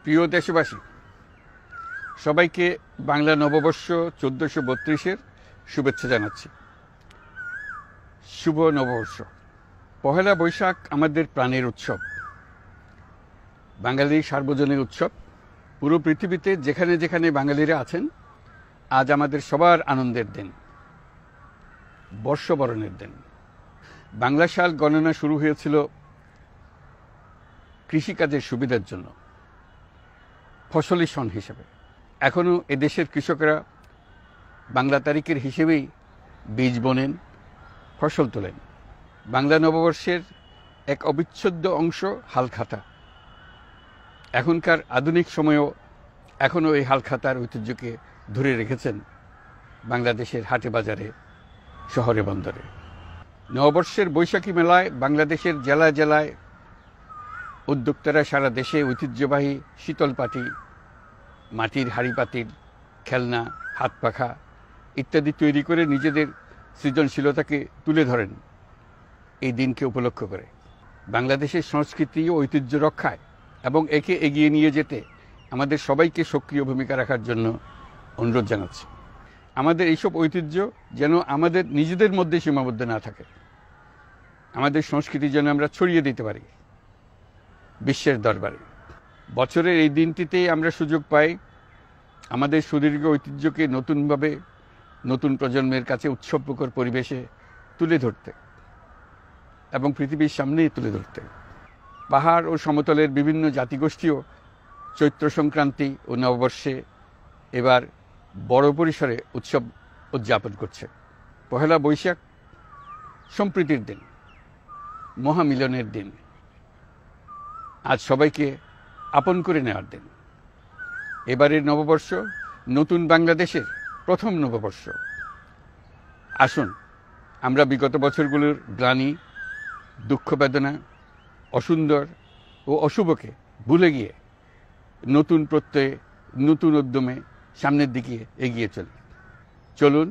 প্রিয় দেশবাসী, সবাইকে বাংলা নববর্ষ 1432-এর শুভেচ্ছা জানাচ্ছি। শুভ নববর্ষ। পহেলা বৈশাখ আমাদের প্রাণের উৎসব, বাঙালির সার্বজনীন উৎসব। পুরো পৃথিবীতে যেখানে যেখানে বাঙালিরা আছেন, আজ আমাদের সবার আনন্দের দিন, বর্ষবরণের দিন। বাংলা সাল গণনা শুরু হয়েছিল কৃষিকাজের সুবিধার জন্য, ফসলি সন হিসেবে। এখনও এদেশের কৃষকরা বাংলা তারিখের হিসেবেই বীজ বোনেন, ফসল তোলেন। বাংলা নববর্ষের এক অবিচ্ছেদ্য অংশ হালখাতা। এখনকার আধুনিক সময়েও এখনও এই হালখাতার ঐতিহ্যকে ধরে রেখেছেন বাংলাদেশের হাটে বাজারে, শহরে বন্দরে। নববর্ষের বৈশাখী মেলায় বাংলাদেশের জেলায় জেলায় উদ্যোক্তারা সারা দেশে ঐতিহ্যবাহী শীতল পাটি, মাটির হাঁড়ি পাতিল, খেলনা, হাত পাখা ইত্যাদি তৈরি করে নিজেদের সৃজনশীলতাকে তুলে ধরেন এই দিনকে উপলক্ষ করে। বাংলাদেশের সংস্কৃতি ও ঐতিহ্য রক্ষায় এবং একে এগিয়ে নিয়ে যেতে আমাদের সবাইকে সক্রিয় ভূমিকা রাখার জন্য অনুরোধ জানাচ্ছি। আমাদের এইসব ঐতিহ্য যেন আমাদের নিজেদের মধ্যে সীমাবদ্ধ না থাকে। আমাদের সংস্কৃতি যেন আমরা ছড়িয়ে দিতে পারি বিশ্বের দরবারে। বছরের এই দিনটিতেই আমরা সুযোগ পাই আমাদের সুদীর্ঘ ঐতিহ্যকে নতুনভাবে নতুন প্রজন্মের কাছে উৎসবমুখর পরিবেশে তুলে ধরতে এবং পৃথিবীর সামনেই তুলে ধরতে। পাহাড় ও সমতলের বিভিন্ন জাতিগোষ্ঠীও চৈত্র সংক্রান্তি ও নববর্ষে এবার বড় পরিসরে উৎসব উদযাপন করছে। পহেলা বৈশাখ সম্প্রীতির দিন, মহামিলনের দিন, আজ সবাইকে আপন করে নেওয়ার দিন। এবারের নববর্ষ নতুন বাংলাদেশের প্রথম নববর্ষ। আসুন আমরা বিগত বছরগুলোর গ্লানি, দুঃখ, বেদনা, অসুন্দর ও অশুভকে ভুলে গিয়ে নতুন প্রত্যয়ে, নতুন উদ্যমে সামনের দিকে এগিয়ে চলি। চলুন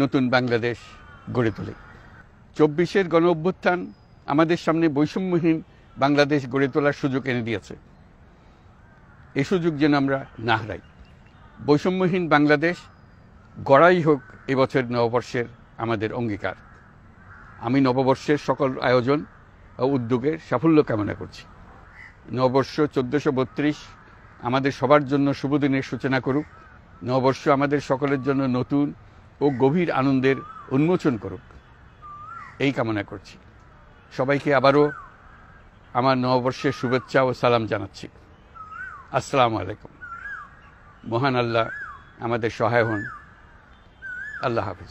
নতুন বাংলাদেশ গড়ে তুলি। 24-এর গণ অভ্যুত্থান আমাদের সামনে বৈষম্যহীন বাংলাদেশ গড়ে তোলার সুযোগ এনে দিয়েছে। এই সুযোগ যেন আমরা না হারাই। বৈষম্যহীন বাংলাদেশ গড়াই হোক এবছর নববর্ষের আমাদের অঙ্গীকার। আমি নববর্ষের সকল আয়োজন ও উদ্যোগের সাফল্য কামনা করছি। নববর্ষ 1432 আমাদের সবার জন্য শুভদিনের সূচনা করুক। নববর্ষ আমাদের সকলের জন্য নতুন ও গভীর আনন্দের উন্মোচন করুক, এই কামনা করছি। সবাইকে আবারও আমার নববর্ষের শুভেচ্ছা ও সালাম জানাচ্ছি। আসসালামু আলাইকুম। মহান আল্লাহ আমাদের সহায় হন। আল্লাহ হাফিজ।